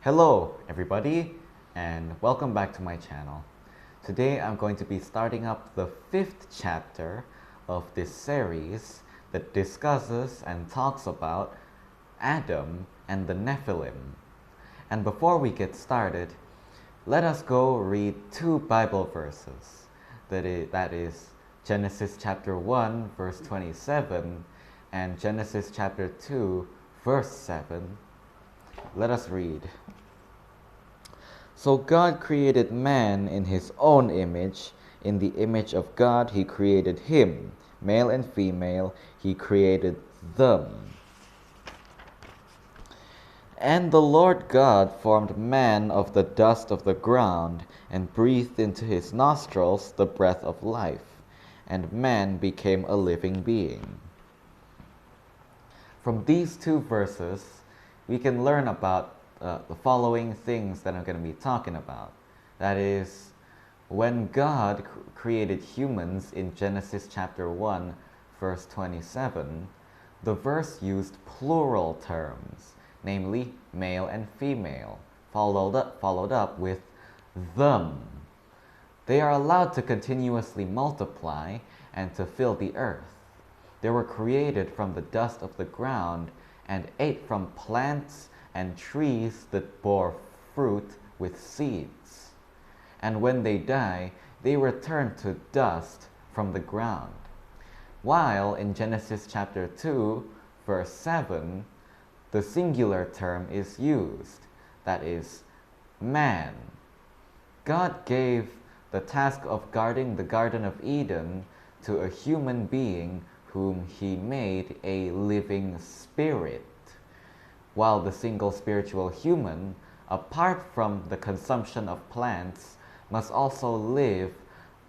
Hello everybody and welcome back to my channel. Today I'm going to be starting up the 5th chapter of this series that discusses and talks about Adam and the Nephilim. And before we get started, let us go read 2 Bible verses. That is Genesis chapter 1 verse 27 and Genesis chapter 2 verse 7. Let us read. So God created man in his own image. In the image of God he created him. Male and female he created them. And the Lord God formed man of the dust of the ground and breathed into his nostrils the breath of life, and man became a living being. From these 2 verses, we can learn about the following things that I'm going to be talking about. That is, when God created humans in Genesis chapter 1 verse 27, the verse used plural terms, namely male and female, followed up with them. They are allowed to continuously multiply and to fill the earth. They were created from the dust of the ground and ate from plants and trees that bore fruit with seeds. And when they die, they return to dust from the ground. While in Genesis chapter 2, verse 7, the singular term is used, that is, man. God gave the task of guarding the Garden of Eden to a human being whom he made a living spirit, while the single spiritual human, apart from the consumption of plants, must also live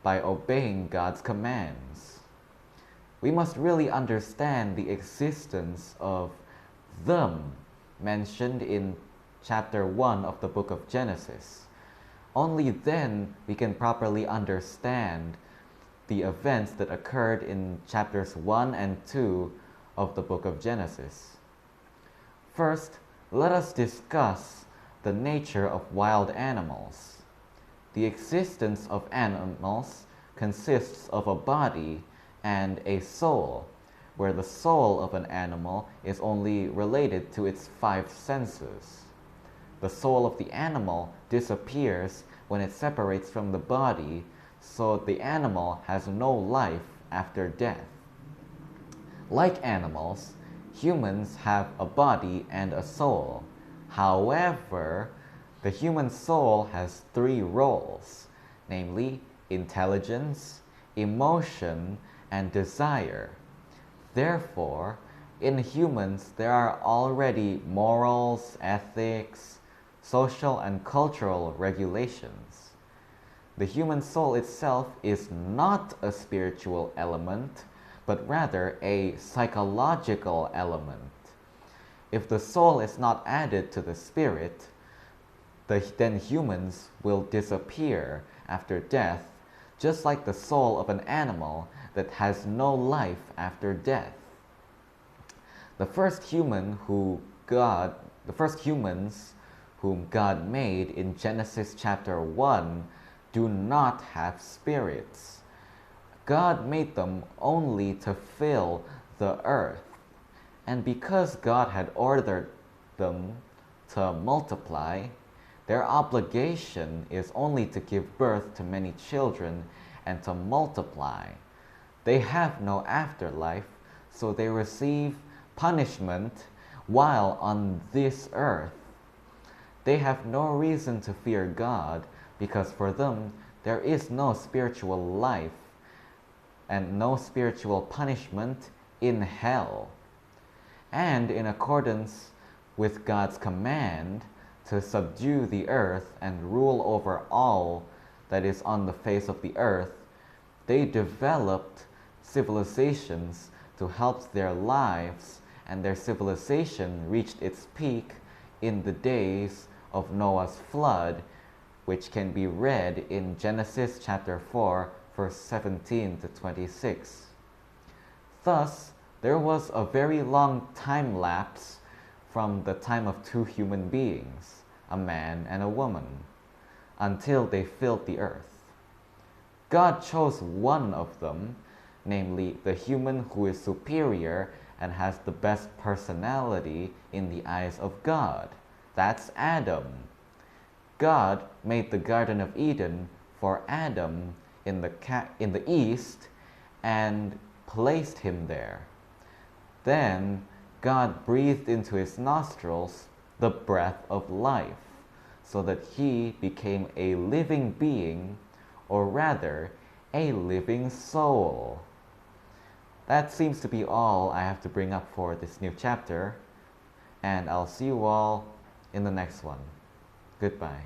by obeying God's commands. We must really understand the existence of them mentioned in chapter 1 of the book of Genesis. Only then we can properly understand the events that occurred in chapters 1 and 2 of the book of Genesis. First, let us discuss the nature of wild animals. The existence of animals consists of a body and a soul, where the soul of an animal is only related to its 5 senses. The soul of the animal disappears when it separates from the body, so the animal has no life after death. Like animals, humans have a body and a soul. However, the human soul has 3 roles, namely intelligence, emotion, and desire. Therefore, in humans there are already morals, ethics, social and cultural regulations. The human soul itself is not a spiritual element, but rather a psychological element. If the soul is not added to the spirit, then humans will disappear after death, just like the soul of an animal that has no life after death. The first humans whom God made in Genesis chapter 1 do not have spirits. God made them only to fill the earth. And because God had ordered them to multiply, their obligation is only to give birth to many children and to multiply. They have no afterlife, so they receive punishment while on this earth. They have no reason to fear God, because for them there is no spiritual life and no spiritual punishment in hell. And in accordance with God's command to subdue the earth and rule over all that is on the face of the earth, they developed civilizations to help their lives, and their civilization reached its peak in the days of Noah's flood, which can be read in Genesis chapter 4, verse 17 to 26. Thus, there was a very long time lapse from the time of 2 human beings. a man and a woman, until they filled the earth. God chose one of them, namely the human who is superior and has the best personality in the eyes of God. That's Adam. God made the Garden of Eden for Adam in the east and placed him there. Then God breathed into his nostrils the breath of life, so that he became a living being, or rather, a living soul. That seems to be all I have to bring up for this new chapter, and I'll see you all in the next one. Goodbye.